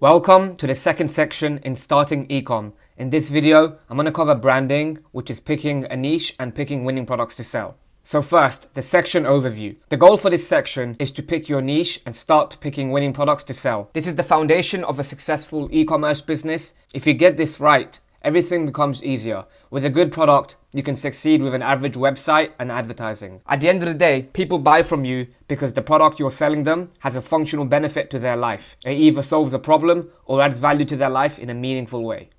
Welcome to the second section in starting ecom. In this video, I'm going to cover branding, which is picking a niche and picking winning products to sell. So first, the section overview. The goal for this section is to pick your niche and start picking winning products to sell. This is the foundation of a successful e-commerce business. If you get this right, everything becomes easier. With a good product, you can succeed with an average website and advertising. At the end of the day, people buy from you because the product you're selling them has a functional benefit to their life. It either solves a problem or adds value to their life in a meaningful way.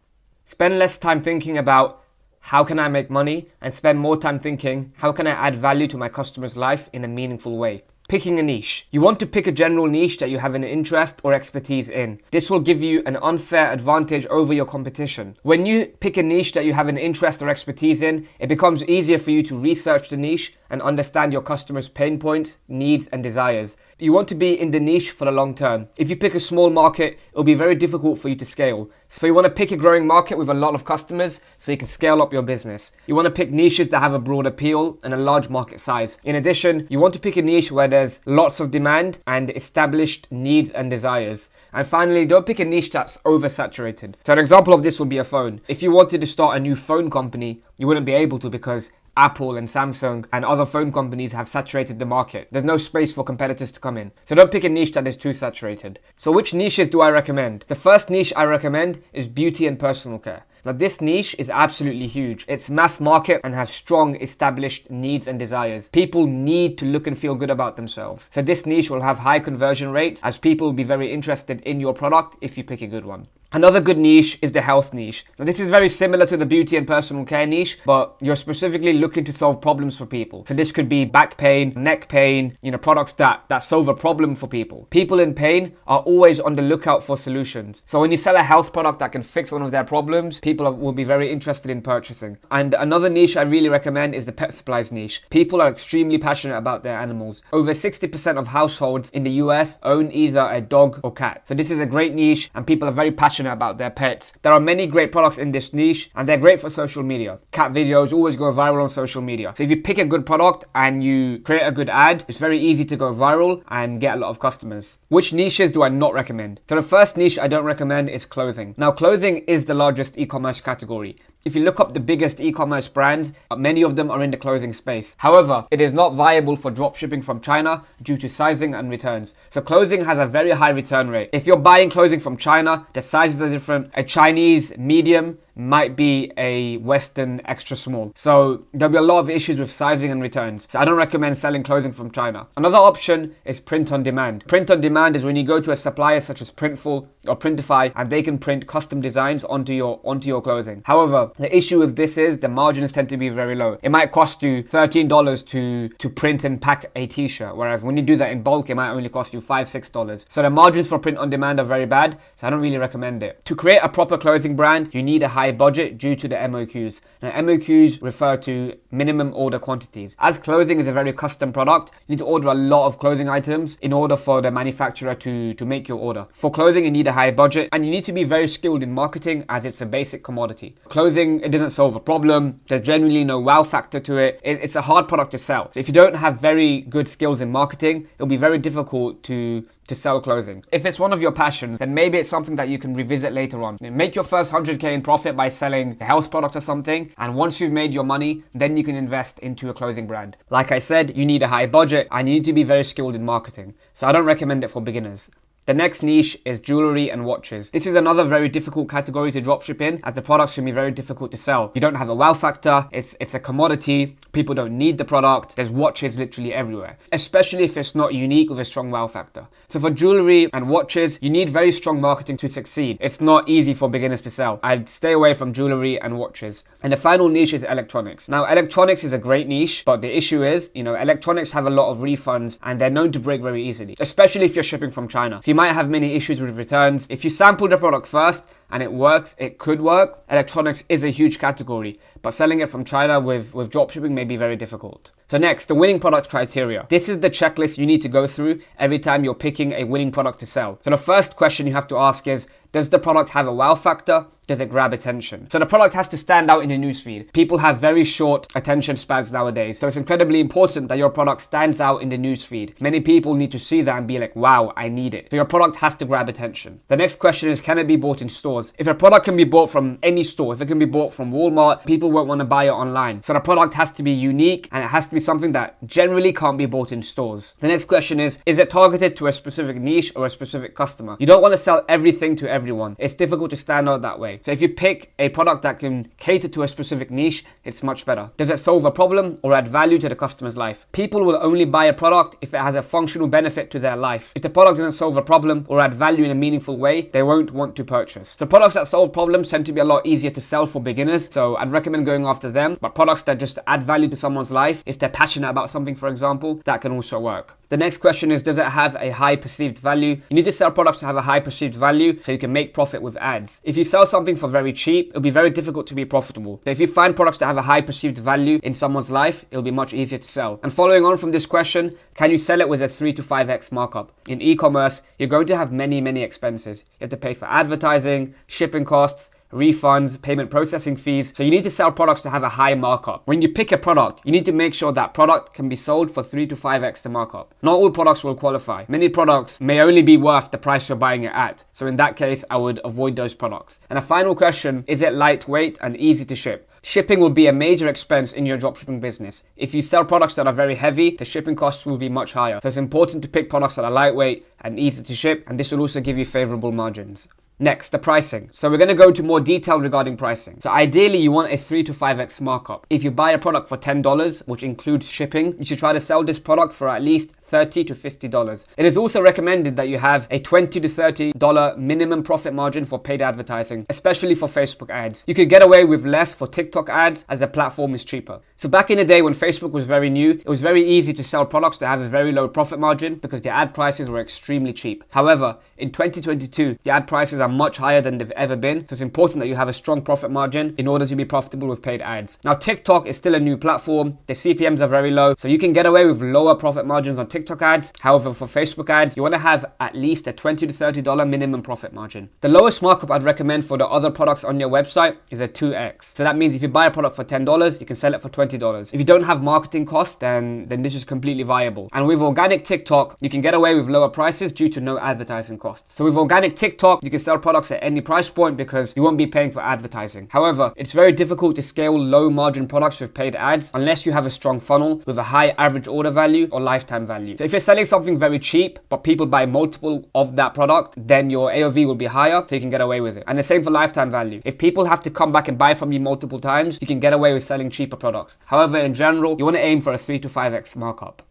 Spend less time thinking about how can I make money and spend more time thinking how can I add value to my customer's life in a meaningful way. Picking a niche. You want to pick a general niche that you have an interest or expertise in. This will give you an unfair advantage over your competition. When you pick a niche that you have an interest or expertise in, it becomes easier for you to research the niche and understand your customers' pain points, needs, and desires. You want to be in the niche for the long term. If you pick a small market, it'll be very difficult for you to scale. So you want to pick a growing market with a lot of customers so you can scale up your business. You want to pick niches that have a broad appeal and a large market size. In addition, you want to pick a niche where there's lots of demand and established needs and desires. And finally, don't pick a niche that's oversaturated. So an example of this would be a phone. If you wanted to start a new phone company, you wouldn't be able to because Apple and Samsung and other phone companies have saturated the market. There's no space for competitors to come in. So don't pick a niche that is too saturated. So which niches do I recommend? The first niche I recommend is beauty and personal care. Now this niche is absolutely huge. It's mass market and has strong established needs and desires. People need to look and feel good about themselves. So this niche will have high conversion rates as people will be very interested in your product if you pick a good one. Another good niche is the health niche. Now this is very similar to the beauty and personal care niche, but you're specifically looking to solve problems for people. So this could be back pain, neck pain, products that solve a problem for people. People in pain are always on the lookout for solutions. So when you sell a health product that can fix one of their problems, people will be very interested in purchasing. And another niche I really recommend is the pet supplies niche. People are extremely passionate about their animals. Over 60% of households in the US own either a dog or cat. So this is a great niche and people are very passionate about their pets. There are many great products in this niche and they're great for social media. Cat videos always go viral on social media. So if you pick a good product and you create a good ad, it's very easy to go viral and get a lot of customers. Which niches do I not recommend? So the first niche I don't recommend is clothing. Now clothing is the largest e-commerce category. If you look up the biggest e-commerce brands, many of them are in the clothing space. However, it is not viable for dropshipping from China due to sizing and returns. So clothing has a very high return rate. If you're buying clothing from China, the sizes are different. A Chinese medium might be a Western extra small. So there'll be a lot of issues with sizing and returns. So I don't recommend selling clothing from China. Another option is print on demand. Print on demand is when you go to a supplier such as Printful or Printify and they can print custom designs onto your clothing. However, the issue with this is the margins tend to be very low. It might cost you $13 to print and pack a t-shirt, whereas when you do that in bulk, it might only cost you $5-6. So the margins for print on demand are very bad, so I don't really recommend it. To create a proper clothing brand, you need a high budget due to the MOQs. Now MOQs refer to minimum order quantities. As clothing is a very custom product, you need to order a lot of clothing items in order for the manufacturer to make your order. For clothing, you need a high budget and you need to be very skilled in marketing as it's a basic commodity. Clothing, it doesn't solve a problem. There's generally no wow factor to it. It's a hard product to sell. So if you don't have very good skills in marketing, it'll be very difficult to sell clothing. If it's one of your passions, then maybe it's something that you can revisit later on. Make your first 100k in profit by selling a health product or something, and once you've made your money, then you can invest into a clothing brand. Like I said, you need a high budget and you need to be very skilled in marketing. So I don't recommend it for beginners. The next niche is jewelry and watches. This is another very difficult category to dropship in as the products can be very difficult to sell. You don't have a wow factor, it's a commodity, people don't need the product, there's watches literally everywhere, especially if it's not unique with a strong wow factor. So for jewelry and watches, you need very strong marketing to succeed. It's not easy for beginners to sell. I'd stay away from jewelry and watches. And the final niche is electronics. Now electronics is a great niche, but the issue is, electronics have a lot of refunds and they're known to break very easily, especially if you're shipping from China. So you might have many issues with returns. If you sample the product first and it works, it could work, electronics is a huge category, but selling it from China with dropshipping may be very difficult. So next, the winning product criteria. This is the checklist you need to go through every time you're picking a winning product to sell. So the first question you have to ask is, does the product have a wow factor? Does it grab attention? So the product has to stand out in the newsfeed. People have very short attention spans nowadays, so it's incredibly important that your product stands out in the newsfeed. Many people need to see that and be like, wow, I need it. So your product has to grab attention. The next question is, can it be bought in stores? If a product can be bought from any store, if it can be bought from Walmart, people won't want to buy it online. So the product has to be unique, and it has to be something that generally can't be bought in stores. The next question is it targeted to a specific niche or a specific customer? You don't want to sell everything to everyone. It's difficult to stand out that way. So if you pick a product that can cater to a specific niche, it's much better. Does it solve a problem or add value to the customer's life? People will only buy a product if it has a functional benefit to their life. If the product doesn't solve a problem or add value in a meaningful way, they won't want to purchase. So products that solve problems tend to be a lot easier to sell for beginners, so I'd recommend going after them. But products that just add value to someone's life, if they're passionate about something, for example, that can also work. The next question is, does it have a high perceived value? You need to sell products to have a high perceived value so you can make profit with ads. If you sell something for very cheap, it'll be very difficult to be profitable. So if you find products that have a high perceived value in someone's life, it'll be much easier to sell. And following on from this question, can you sell it with a 3 to 5x markup? In e-commerce, you're going to have many expenses. You have to pay for advertising, shipping costs, refunds, payment processing fees. So you need to sell products to have a high markup. When you pick a product, you need to make sure that product can be sold for 3 to 5x the markup. Not all products will qualify. Many products may only be worth the price you're buying it at. So in that case, I would avoid those products. And a final question, is it lightweight and easy to ship? Shipping will be a major expense in your dropshipping business. If you sell products that are very heavy, the shipping costs will be much higher. So it's important to pick products that are lightweight and easy to ship, and this will also give you favorable margins. Next, the pricing. So we're going to go into more detail regarding pricing. So ideally, you want a 3 to 5x markup. If you buy a product for $10, which includes shipping, you should try to sell this product for at least $30 to $50. It is also recommended that you have a $20 to $30 minimum profit margin for paid advertising, especially for Facebook ads. You could get away with less for TikTok ads as the platform is cheaper. So back in the day when Facebook was very new, it was very easy to sell products that have a very low profit margin because the ad prices were extremely cheap. However, in 2022, the ad prices are much higher than they've ever been. So it's important that you have a strong profit margin in order to be profitable with paid ads. Now, TikTok is still a new platform. The CPMs are very low, so you can get away with lower profit margins on TikTok ads. However, for Facebook ads, you want to have at least a $20 to $30 minimum profit margin. The lowest markup I'd recommend for the other products on your website is a 2x. So that means if you buy a product for $10, you can sell it for $20. If you don't have marketing costs, then this is completely viable. And with organic TikTok, you can get away with lower prices due to no advertising costs. So with organic TikTok, you can sell products at any price point because you won't be paying for advertising. However, it's very difficult to scale low margin products with paid ads unless you have a strong funnel with a high average order value or lifetime value. So if you're selling something very cheap, but people buy multiple of that product, then your AOV will be higher, so you can get away with it. And the same for lifetime value. If people have to come back and buy from you multiple times, you can get away with selling cheaper products. However, in general, you want to aim for a 3 to 5x markup.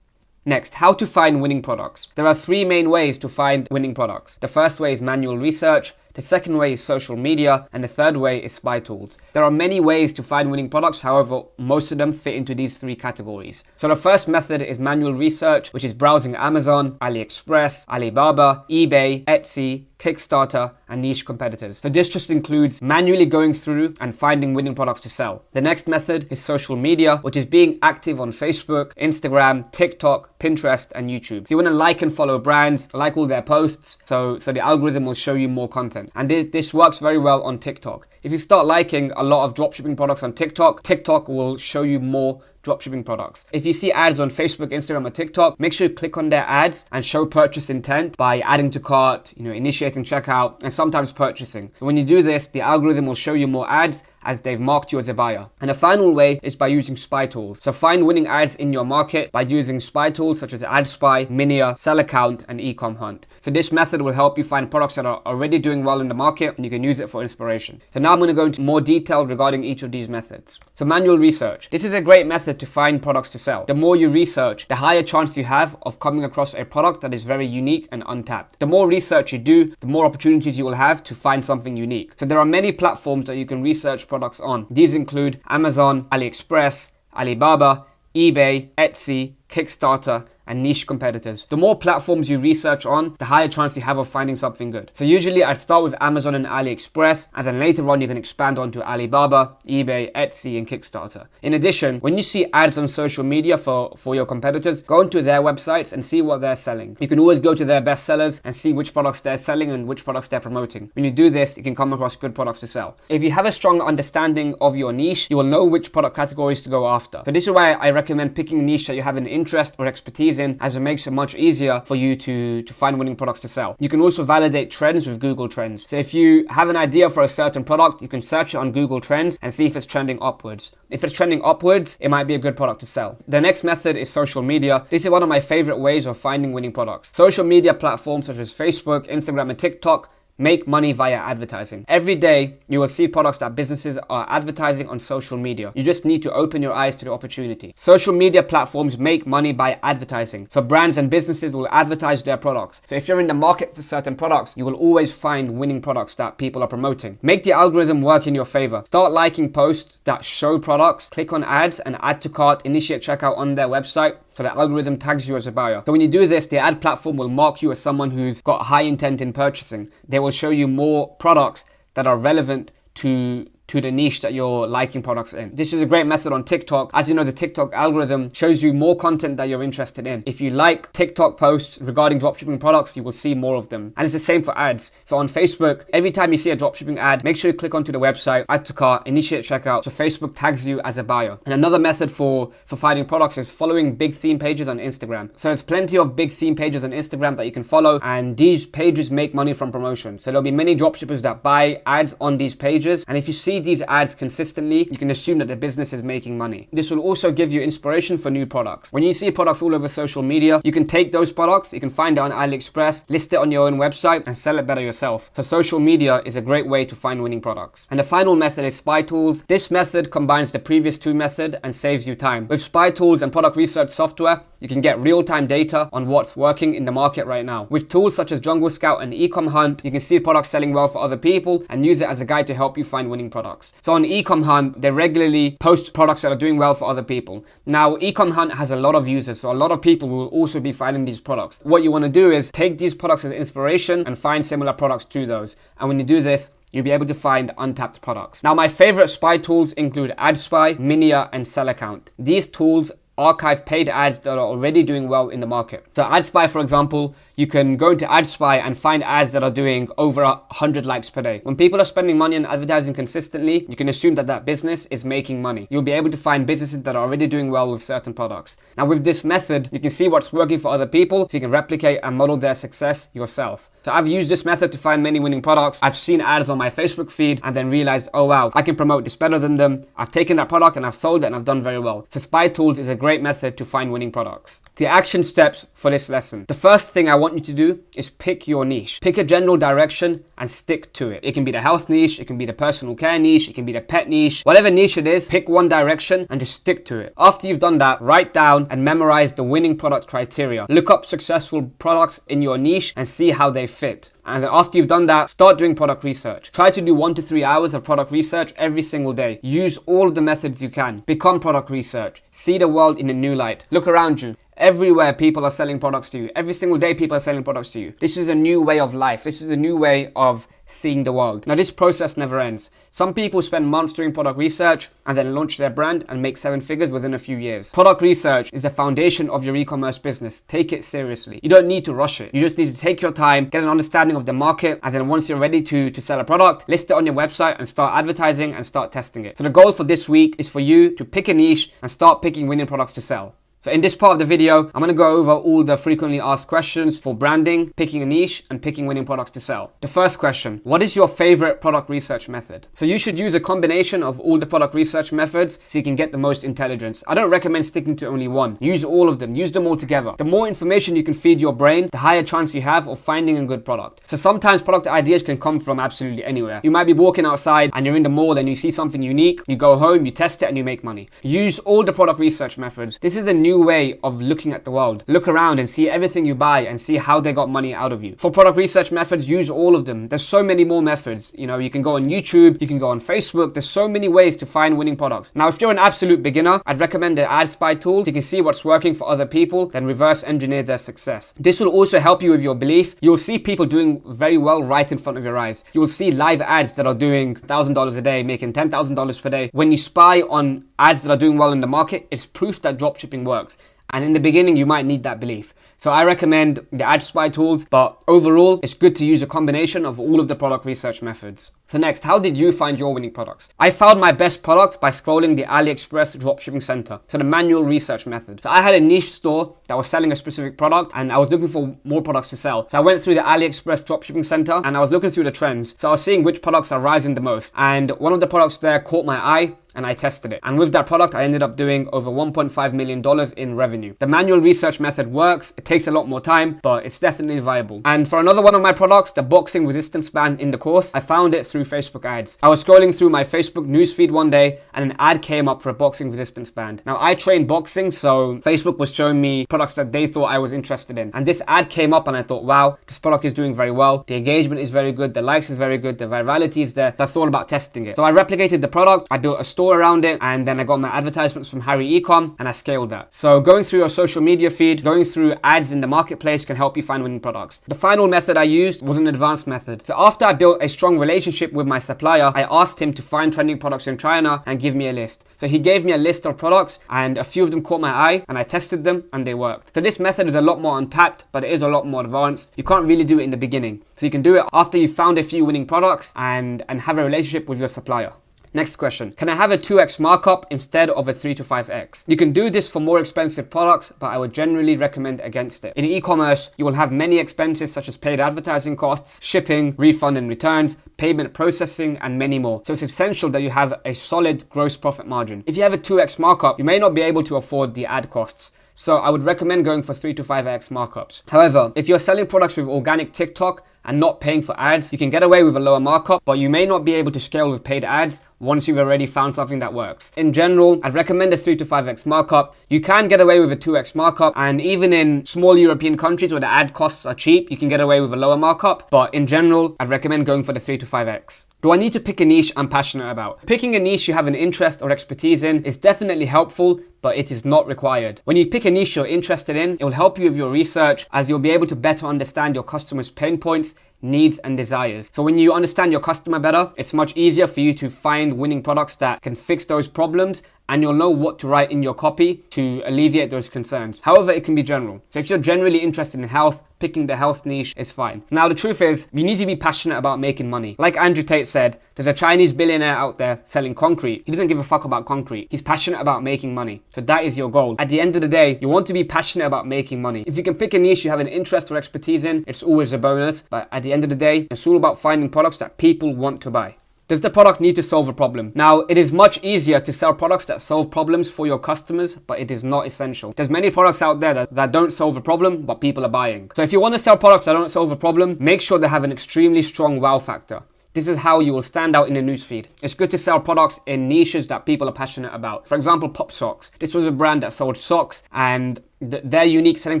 Next, how to find winning products. There are 3 main ways to find winning products. The first way is manual research. The second way is social media, and the third way is spy tools. There are many ways to find winning products, however, most of them fit into these 3 categories. So the first method is manual research, which is browsing Amazon, AliExpress, Alibaba, eBay, Etsy, Kickstarter, and niche competitors. So this just includes manually going through and finding winning products to sell. The next method is social media, which is being active on Facebook, Instagram, TikTok, Pinterest, and YouTube. So you want to like and follow brands, like all their posts, so the algorithm will show you more content. And this works very well on TikTok. If you start liking a lot of dropshipping products on TikTok, TikTok will show you more dropshipping products. If you see ads on Facebook, Instagram, or TikTok, make sure you click on their ads and show purchase intent by adding to cart, initiating checkout, and sometimes purchasing. So when you do this, the algorithm will show you more ads as they've marked you as a buyer. And the final way is by using spy tools. So find winning ads in your market by using spy tools such as AdSpy, Minia, SellAccount, and EcomHunt. So this method will help you find products that are already doing well in the market, and you can use it for inspiration. So now I'm going to go into more detail regarding each of these methods. So manual research. This is a great method to find products to sell. The more you research, the higher chance you have of coming across a product that is very unique and untapped. The more research you do, the more opportunities you will have to find something unique. So there are many platforms that you can research products on. These include Amazon, AliExpress, Alibaba, eBay, Etsy, Kickstarter, and niche competitors. The more platforms you research on, the higher chance you have of finding something good. So usually I'd start with Amazon and AliExpress, and then later on you can expand onto Alibaba, eBay, Etsy, and Kickstarter. In addition, when you see ads on social media for your competitors, go onto their websites and see what they're selling. You can always go to their best sellers and see which products they're selling and which products they're promoting. When you do this, you can come across good products to sell. If you have a strong understanding of your niche, you will know which product categories to go after. So this is why I recommend picking a niche that you have an interest or expertise in, as it makes it much easier for you to find winning products to sell. You can also validate trends with Google Trends. So if you have an idea for a certain product, you can search it on Google Trends and see if it's trending upwards. If it's trending upwards, it might be a good product to sell. The next method is social media. This is one of my favorite ways of finding winning products. Social media platforms such as Facebook, Instagram, and TikTok make money via advertising. Every day, you will see products that businesses are advertising on social media. You just need to open your eyes to the opportunity. Social media platforms make money by advertising. So brands and businesses will advertise their products. So if you're in the market for certain products, you will always find winning products that people are promoting. Make the algorithm work in your favor. Start liking posts that show products, click on ads and add to cart, initiate checkout on their website, so the algorithm tags you as a buyer. So when you do this, the ad platform will mark you as someone who's got high intent in purchasing. They will show you more products that are relevant to the niche that you're liking products in. This is a great method on TikTok. As you know, the TikTok algorithm shows you more content that you're interested in. If you like TikTok posts regarding dropshipping products, you will see more of them. And it's the same for ads. So on Facebook, every time you see a dropshipping ad, make sure you click onto the website, add to cart, initiate checkout, so Facebook tags you as a buyer. And another method for finding products is following big theme pages on Instagram. So there's plenty of big theme pages on Instagram that you can follow, and these pages make money from promotions. So there'll be many dropshippers that buy ads on these pages, and if you see these ads consistently, you can assume that the business is making money. This will also give you inspiration for new products. When you see products all over social media, you can take those products, you can find it on AliExpress, list it on your own website and sell it better yourself. So social media is a great way to find winning products. And the final method is SpyTools. This method combines the previous two methods and saves you time. With SpyTools and product research software, you can get real-time data on what's working in the market right now. With tools such as Jungle Scout and Ecom Hunt, you can see products selling well for other people and use it as a guide to help you find winning products. So on Ecom Hunt, they regularly post products that are doing well for other people. Now, Ecom Hunt has a lot of users, so a lot of people will also be finding these products. What you want to do is take these products as inspiration and find similar products to those. And when you do this, you'll be able to find untapped products. Now, my favorite spy tools include AdSpy, Minia, and SellAccount. These tools archive paid ads that are already doing well in the market. So AdSpy, for example, you can go into AdSpy and find ads that are doing over 100 likes per day. When people are spending money on advertising consistently, you can assume that that business is making money. You'll be able to find businesses that are already doing well with certain products. Now with this method, you can see what's working for other people, so you can replicate and model their success yourself. So I've used this method to find many winning products. I've seen ads on my Facebook feed and then realized, oh wow, I can promote this better than them. I've taken that product and I've sold it and I've done very well. So SpyTools is a great method to find winning products. The action steps for this lesson. The first thing I want you to do is pick your niche. Pick a general direction and stick to it. It can be the health niche, it can be the personal care niche, it can be the pet niche. Whatever niche it is, pick one direction and just stick to it. After you've done that, write down and memorize the winning product criteria. Look up successful products in your niche and see how they fit. And then after you've done that, start doing product research. Try to do 1 to 3 hours of product research every single day. Use all of the methods you can. Become product research. See the world in a new light. Look around you. Everywhere people are selling products to you. Every single day people are selling products to you. This is a new way of life. This is a new way of seeing the world. Now this process never ends. Some people spend months doing product research and then launch their brand and make 7 figures within a few years. Product research is the foundation of your e-commerce business. Take it seriously. You don't need to rush it. You just need to take your time, get an understanding of the market, and then once you're ready to sell a product, list it on your website and start advertising and start testing it. So the goal for this week is for you to pick a niche and start picking winning products to sell. So in this part of the video, I'm going to go over all the frequently asked questions for branding, picking a niche, and picking winning products to sell. The first question, what is your favorite product research method? So you should use a combination of all the product research methods so you can get the most intelligence. I don't recommend sticking to only one. Use all of them. Use them all together. The more information you can feed your brain, the higher chance you have of finding a good product. So sometimes product ideas can come from absolutely anywhere. You might be walking outside and you're in the mall and you see something unique. You go home, you test it, and you make money. Use all the product research methods. This is a new new way of looking at the world. Look around and see everything you buy and see how they got money out of you. For product research methods, use all of them. There's so many more methods. You know, you can go on YouTube, you can go on Facebook. There's so many ways to find winning products. Now, if you're an absolute beginner, I'd recommend the AdSpy tools. You can see what's working for other people, then reverse engineer their success. This will also help you with your belief. You'll see people doing very well right in front of your eyes. You will see live ads that are doing $1,000 a day, making $10,000 per day. When you spy on ads that are doing well in the market, it's proof that dropshipping works. And in the beginning, you might need that belief. So I recommend the AdSpy tools, but overall, it's good to use a combination of all of the product research methods. So next, how did you find your winning products? I found my best product by scrolling the AliExpress dropshipping center, so the manual research method. So I had a niche store that was selling a specific product and I was looking for more products to sell. So I went through the AliExpress dropshipping center and I was looking through the trends. So I was seeing which products are rising the most. And one of the products there caught my eye and I tested it. And with that product, I ended up doing over $1.5 million in revenue. The manual research method works. It takes a lot more time, but it's definitely viable. And for another one of my products, the boxing resistance band in the course, I found it through Facebook ads. I was scrolling through my Facebook newsfeed one day and an ad came up for a boxing resistance band. Now I train boxing, so Facebook was showing me products that they thought I was interested in. And this ad came up and I thought, wow, this product is doing very well. The engagement is very good. The likes is very good. The virality is there. So I thought about testing it. So I replicated the product. I built a store around it, and then I got my advertisements from Harry Ecom and I scaled that. So going through your social media feed, going through ads in the marketplace can help you find winning products. The final method I used was an advanced method. So after I built a strong relationship with my supplier, I asked him to find trending products in China and give me a list. So he gave me a list of products and a few of them caught my eye and I tested them and they worked. So this method is a lot more untapped, but it is a lot more advanced. You can't really do it in the beginning. So you can do it after you've found a few winning products and have a relationship with your supplier. Next question. Can I have a 2x markup instead of a 3 to 5x? You can do this for more expensive products, but I would generally recommend against it. In e-commerce, you will have many expenses such as paid advertising costs, shipping, refund and returns, payment processing, and many more. So it's essential that you have a solid gross profit margin. If you have a 2x markup, you may not be able to afford the ad costs. So I would recommend going for 3 to 5x markups. However, if you're selling products with organic TikTok and not paying for ads, you can get away with a lower markup, but you may not be able to scale with paid ads once you've already found something that works. In general, I'd recommend a 3 to 5x markup. You can get away with a 2x markup, and even in small European countries where the ad costs are cheap, you can get away with a lower markup, but in general, I'd recommend going for the 3 to 5x. Do I need to pick a niche I'm passionate about? Picking a niche you have an interest or expertise in is definitely helpful, but it is not required. When you pick a niche you're interested in, it will help you with your research as you'll be able to better understand your customers' pain points, needs and desires. So when you understand your customer better, it's much easier for you to find winning products that can fix those problems, and you'll know what to write in your copy to alleviate those concerns. However, it can be general. So if you're generally interested in health, picking the health niche is fine. Now, the truth is, you need to be passionate about making money. Like Andrew Tate said, there's a Chinese billionaire out there selling concrete. He doesn't give a fuck about concrete. He's passionate about making money. So that is your goal. At the end of the day, you want to be passionate about making money. If you can pick a niche you have an interest or expertise in, it's always a bonus. But at the end of the day, it's all about finding products that people want to buy. Does the product need to solve a problem? Now, it is much easier to sell products that solve problems for your customers, but it is not essential. There's many products out there that don't solve a problem, but people are buying. So if you want to sell products that don't solve a problem, make sure they have an extremely strong wow factor. This is how you will stand out in a newsfeed. It's good to sell products in niches that people are passionate about. For example, Pop Socks. This was a brand that sold socks, and their unique selling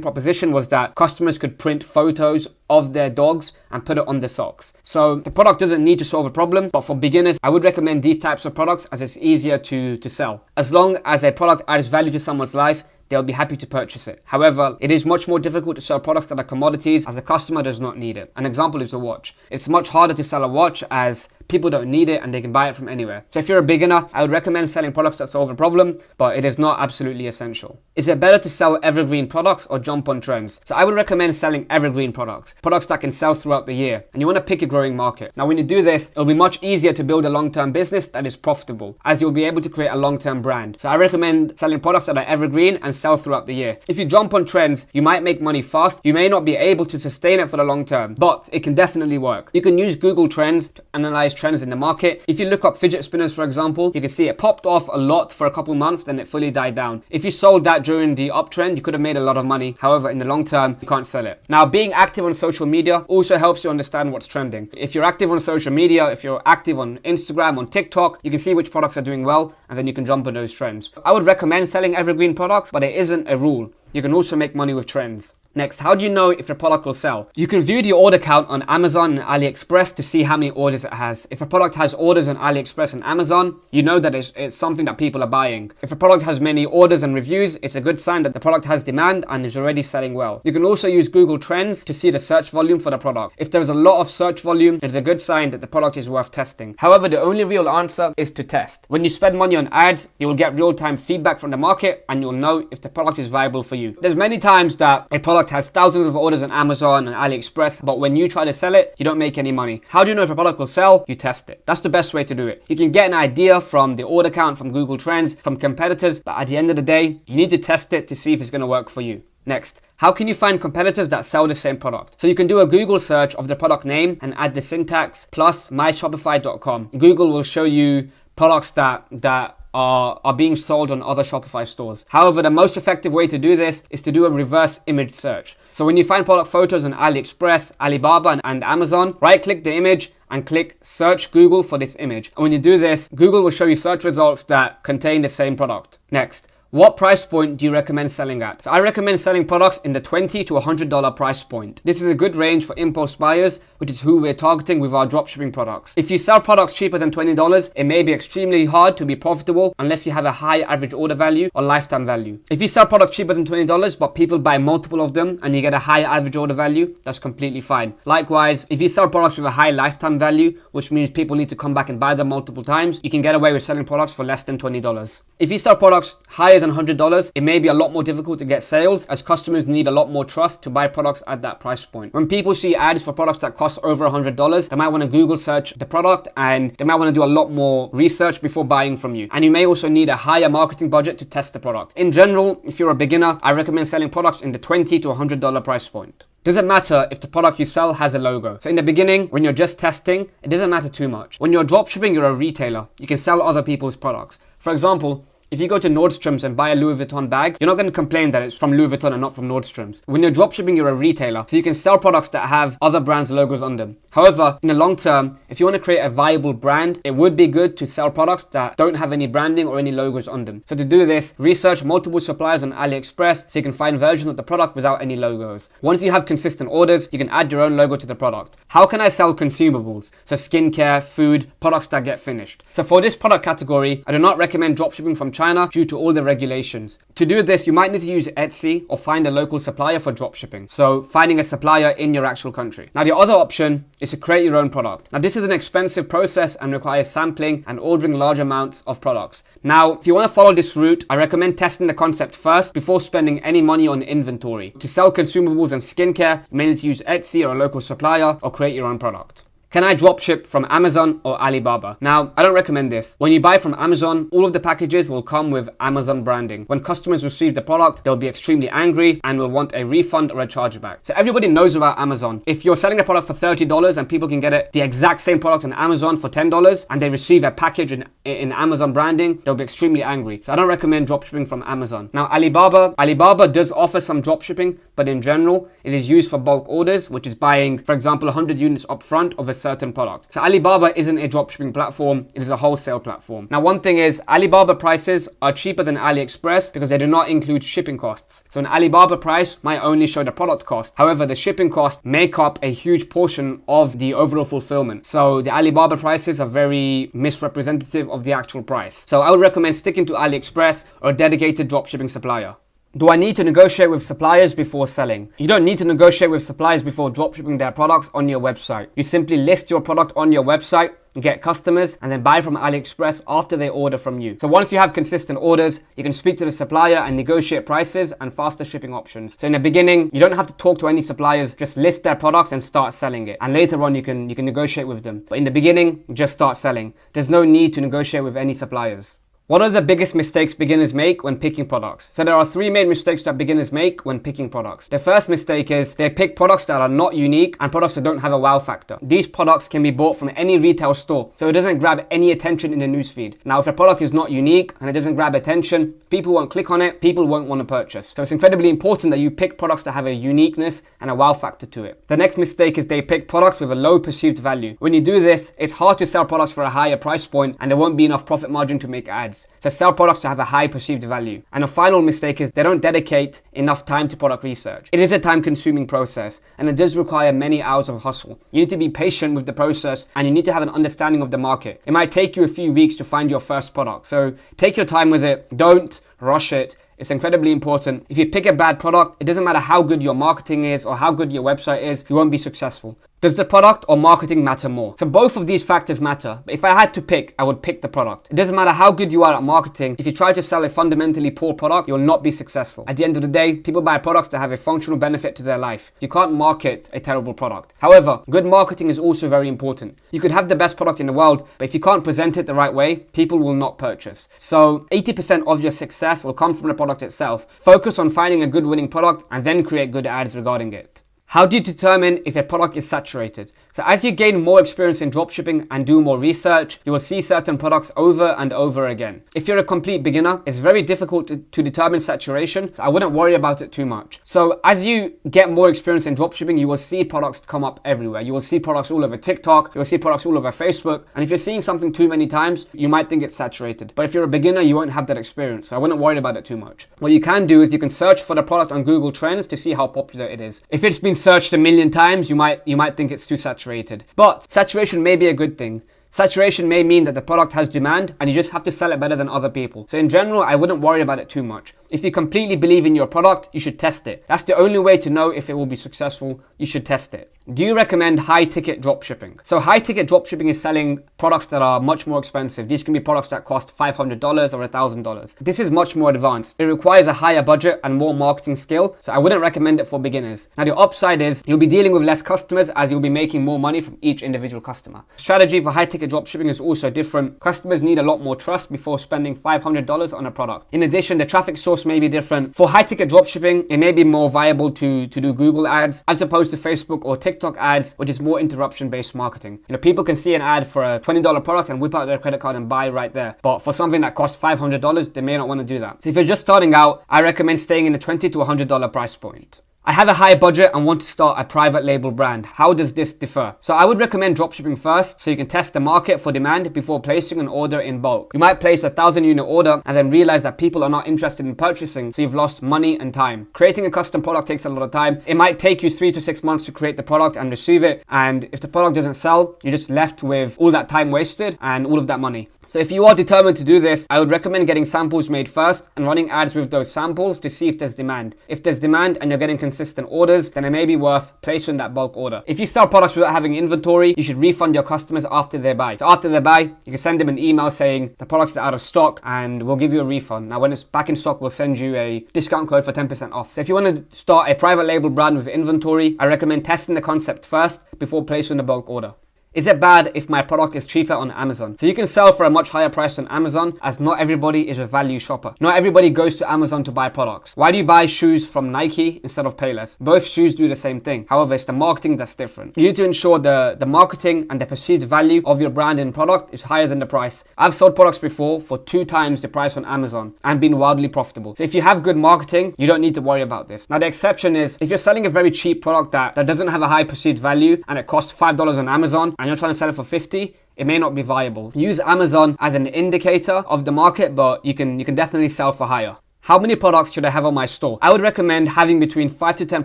proposition was that customers could print photos of their dogs and put it on the socks. So the product doesn't need to solve a problem, but for beginners, I would recommend these types of products as it's easier to sell. As long as a product adds value to someone's life, they'll be happy to purchase it. However, it is much more difficult to sell products that are commodities as a customer does not need it. An example is a watch. It's much harder to sell a watch as people don't need it and they can buy it from anywhere. So if you're a beginner, I would recommend selling products that solve a problem, but it is not absolutely essential. Is it better to sell evergreen products or jump on trends? So I would recommend selling evergreen products that can sell throughout the year. And you want to pick a growing market. Now, when you do this, it'll be much easier to build a long-term business that is profitable, as you'll be able to create a long-term brand. So I recommend selling products that are evergreen and sell throughout the year. If you jump on trends, you might make money fast. You may not be able to sustain it for the long term, but it can definitely work. You can use Google Trends to analyze trends in the market. If you look up fidget spinners, for example, you can see it popped off a lot for a couple months, then it fully died down. If you sold that during the uptrend, you could have made a lot of money. However, in the long term, you can't sell it. Now, being active on social media also helps you understand what's trending. If you're active on social media, if you're active on Instagram, on TikTok, you can see which products are doing well, and then you can jump on those trends. I would recommend selling evergreen products, but it isn't a rule. You can also make money with trends. Next, how do you know if the product will sell? You can view the order count on Amazon and AliExpress to see how many orders it has. If a product has orders on AliExpress and Amazon, you know that it's something that people are buying. If a product has many orders and reviews, it's a good sign that the product has demand and is already selling well. You can also use Google Trends to see the search volume for the product. If there's a lot of search volume, it's a good sign that the product is worth testing. However, the only real answer is to test. When you spend money on ads, you will get real-time feedback from the market and you'll know if the product is viable for you. There's many times that a product has thousands of orders on Amazon and AliExpress, but when you try to sell it, you don't make any money. How do you know if a product will sell? You test it. That's the best way to do it. You can get an idea from the order count, from Google Trends, from competitors, but at the end of the day, you need to test it to see if it's going to work for you. Next, how can you find competitors that sell the same product? So you can do a Google search of the product name and add the syntax plus myshopify.com. Google will show you products that are being sold on other Shopify stores. However, the most effective way to do this is to do a reverse image search. So when you find product photos on AliExpress, Alibaba, and Amazon, right-click the image and click search Google for this image. And when you do this, Google will show you search results that contain the same product. Next, what price point do you recommend selling at? So I recommend selling products in the $20 to $100 price point. This is a good range for impulse buyers, which is who we're targeting with our dropshipping products. If you sell products cheaper than $20, it may be extremely hard to be profitable unless you have a high average order value or lifetime value. If you sell products cheaper than $20, but people buy multiple of them and you get a high average order value, that's completely fine. Likewise, if you sell products with a high lifetime value, which means people need to come back and buy them multiple times, you can get away with selling products for less than $20. If you sell products higher than $100, it may be a lot more difficult to get sales as customers need a lot more trust to buy products at that price point. When people see ads for products that cost over $100, they might want to Google search the product and they might want to do a lot more research before buying from you. And you may also need a higher marketing budget to test the product. In general, if you're a beginner, I recommend selling products in the $20 to $100 price point. Doesn't matter if the product you sell has a logo. So in the beginning, when you're just testing, it doesn't matter too much. When you're dropshipping, you're a retailer. You can sell other people's products. For example, if you go to Nordstrom's and buy a Louis Vuitton bag, you're not going to complain that it's from Louis Vuitton and not from Nordstrom's. When you're dropshipping, you're a retailer, so you can sell products that have other brands' logos on them. However, in the long term, if you want to create a viable brand, it would be good to sell products that don't have any branding or any logos on them. So to do this, research multiple suppliers on AliExpress so you can find versions of the product without any logos. Once you have consistent orders, you can add your own logo to the product. How can I sell consumables? So skincare, food, products that get finished. So for this product category, I do not recommend dropshipping from China due to all the regulations. To do this, you might need to use Etsy or find a local supplier for dropshipping. So finding a supplier in your actual country. Now the other option is to create your own product. Now this is an expensive process and requires sampling and ordering large amounts of products. Now, if you want to follow this route, I recommend testing the concept first before spending any money on inventory. To sell consumables and skincare, you may need to use Etsy or a local supplier or create your own product. Can I dropship from Amazon or Alibaba? Now, I don't recommend this. When you buy from Amazon, all of the packages will come with Amazon branding. When customers receive the product, they'll be extremely angry and will want a refund or a chargeback. So everybody knows about Amazon. If you're selling a product for $30 and people can get it, the exact same product on Amazon for $10 and they receive a package in Amazon branding, they'll be extremely angry. So I don't recommend dropshipping from Amazon. Now, Alibaba does offer some dropshipping, but in general, it is used for bulk orders, which is buying, for example, 100 units up front of a certain product. So Alibaba isn't a dropshipping platform, it is a wholesale platform. Now one thing is, Alibaba prices are cheaper than AliExpress because they do not include shipping costs. So an Alibaba price might only show the product cost. However, the shipping costs make up a huge portion of the overall fulfillment. So the Alibaba prices are very misrepresentative of the actual price. So I would recommend sticking to AliExpress or a dedicated dropshipping supplier. Do I need to negotiate with suppliers before selling? You don't need to negotiate with suppliers before dropshipping their products on your website. You simply list your product on your website, get customers, and then buy from AliExpress after they order from you. So once you have consistent orders, you can speak to the supplier and negotiate prices and faster shipping options. So in the beginning, you don't have to talk to any suppliers, just list their products and start selling it. And later on, you can negotiate with them. But in the beginning, just start selling. There's no need to negotiate with any suppliers. What are the biggest mistakes beginners make when picking products? So there are 3 main mistakes that beginners make when picking products. The first mistake is they pick products that are not unique and products that don't have a wow factor. These products can be bought from any retail store, so it doesn't grab any attention in the newsfeed. Now, if a product is not unique and it doesn't grab attention, people won't click on it, people won't want to purchase. So it's incredibly important that you pick products that have a uniqueness and a wow factor to it. The next mistake is they pick products with a low perceived value. When you do this, it's hard to sell products for a higher price point and there won't be enough profit margin to make ads. So sell products that have a high perceived value. And a final mistake is they don't dedicate enough time to product research. It is a time consuming process and it does require many hours of hustle. You need to be patient with the process and you need to have an understanding of the market. It might take you a few weeks to find your first product. So take your time with it. Don't rush it. It's incredibly important. If you pick a bad product, it doesn't matter how good your marketing is or how good your website is, you won't be successful. Does the product or marketing matter more? So both of these factors matter, but if I had to pick, I would pick the product. It doesn't matter how good you are at marketing. If you try to sell a fundamentally poor product, you'll not be successful. At the end of the day, people buy products that have a functional benefit to their life. You can't market a terrible product. However, good marketing is also very important. You could have the best product in the world, but if you can't present it the right way, people will not purchase. So 80% of your success will come from the product itself. Focus on finding a good winning product and then create good ads regarding it. How do you determine if a product is saturated? So as you gain more experience in dropshipping and do more research, you will see certain products over and over again. If you're a complete beginner, it's very difficult to determine saturation, so I wouldn't worry about it too much. So as you get more experience in dropshipping, you will see products come up everywhere. You will see products all over TikTok, you will see products all over Facebook, and if you're seeing something too many times, you might think it's saturated. But if you're a beginner, you won't have that experience, so I wouldn't worry about it too much. What you can do is you can search for the product on Google Trends to see how popular it is. If it's been searched a million times, you might think it's too saturated. But saturation may be a good thing. Saturation may mean that the product has demand and you just have to sell it better than other people. So in general, I wouldn't worry about it too much. If you completely believe in your product, you should test it. That's the only way to know if it will be successful. You should test it. Do you recommend high ticket dropshipping? So high ticket dropshipping is selling products that are much more expensive. These can be products that cost $500 or $1,000. This is much more advanced. It requires a higher budget and more marketing skill. So I wouldn't recommend it for beginners. Now the upside is you'll be dealing with less customers as you'll be making more money from each individual customer. Strategy for high ticket dropshipping is also different. Customers need a lot more trust before spending $500 on a product. In addition, the traffic source may be different. For high ticket dropshipping, it may be more viable to do Google ads as opposed to Facebook or TikTok ads, which is more interruption based marketing. People can see an ad for a $20 product and whip out their credit card and buy right there. But for something that costs $500, they may not want to do that. So if you're just starting out, I recommend staying in the $20 to $100 price point. I have a high budget and want to start a private label brand. How does this differ? So I would recommend dropshipping first so you can test the market for demand before placing an order in bulk. You might place a 1,000 unit order and then realize that people are not interested in purchasing, so you've lost money and time. Creating a custom product takes a lot of time. It might take you 3 to 6 months to create the product and receive it, and if the product doesn't sell, you're just left with all that time wasted and all of that money. So if you are determined to do this, I would recommend getting samples made first and running ads with those samples to see if there's demand. If there's demand and you're getting consistent orders, then it may be worth placing that bulk order. If you sell products without having inventory, you should refund your customers after they buy. So after they buy, you can send them an email saying the product is out of stock and we'll give you a refund. Now when it's back in stock, we'll send you a discount code for 10% off. So if you want to start a private label brand with inventory, I recommend testing the concept first before placing the bulk order. Is it bad if my product is cheaper on Amazon? So you can sell for a much higher price on Amazon as not everybody is a value shopper. Not everybody goes to Amazon to buy products. Why do you buy shoes from Nike instead of Payless? Both shoes do the same thing. However, it's the marketing that's different. You need to ensure the marketing and the perceived value of your brand and product is higher than the price. I've sold products before for 2 times the price on Amazon and been wildly profitable. So if you have good marketing, you don't need to worry about this. Now the exception is if you're selling a very cheap product that doesn't have a high perceived value and it costs $5 on Amazon and you're trying to sell it for 50, it may not be viable. Use Amazon as an indicator of the market, but you can definitely sell for higher. How many products should I have on my store? I would recommend having between 5 to 10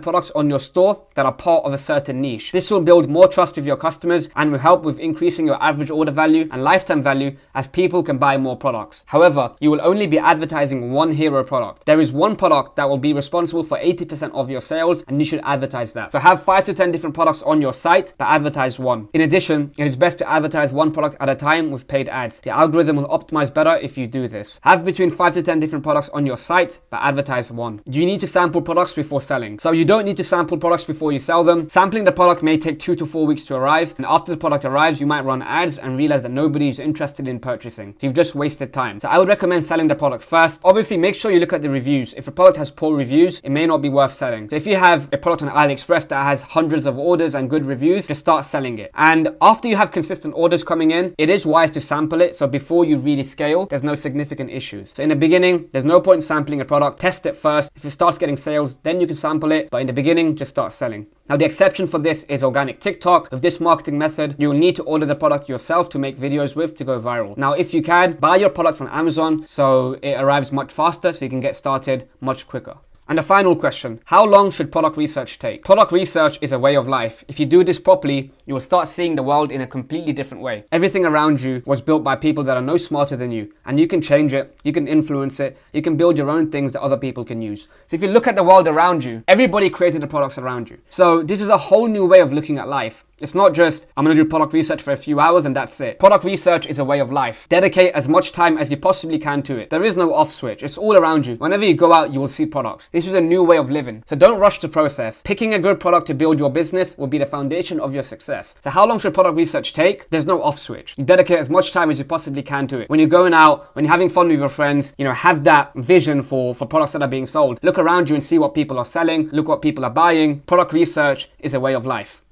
products on your store that are part of a certain niche. This will build more trust with your customers and will help with increasing your average order value and lifetime value as people can buy more products. However, you will only be advertising one hero product. There is one product that will be responsible for 80% of your sales and you should advertise that. So have 5 to 10 different products on your site but advertise one. In addition, it is best to advertise one product at a time with paid ads. The algorithm will optimize better if you do this. Have between 5 to 10 different products on your site but advertise one. You need to sample products before selling. So you don't need to sample products before you sell them. Sampling the product may take 2 to 4 weeks to arrive, and after the product arrives, you might run ads and realize that nobody is interested in purchasing. So you've just wasted time. So I would recommend selling the product first. Obviously, make sure you look at the reviews. If a product has poor reviews, it may not be worth selling. So if you have a product on AliExpress that has hundreds of orders and good reviews, just start selling it. And after you have consistent orders coming in, it is wise to sample it. So before you really scale, there's no significant issues. So in the beginning, there's no point in sampling a product. Test it first. If it starts getting sales, then you can sample it. But in the beginning, just start selling. Now, the exception for this is organic TikTok. With this marketing method, you'll need to order the product yourself to make videos with to go viral. Now, if you can, buy your product from Amazon so it arrives much faster, so you can get started much quicker. And the final question, how long should product research take? Product research is a way of life. If you do this properly, you will start seeing the world in a completely different way. Everything around you was built by people that are no smarter than you, and you can change it, you can influence it, you can build your own things that other people can use. So if you look at the world around you, everybody created the products around you. So this is a whole new way of looking at life. It's not just, I'm going to do product research for a few hours and that's it. Product research is a way of life. Dedicate as much time as you possibly can to it. There is no off switch. It's all around you. Whenever you go out, you will see products. This is a new way of living. So don't rush the process. Picking a good product to build your business will be the foundation of your success. So how long should product research take? There's no off switch. You dedicate as much time as you possibly can to it. When you're going out, when you're having fun with your friends, have that vision for products that are being sold. Look around you and see what people are selling. Look what people are buying. Product research is a way of life.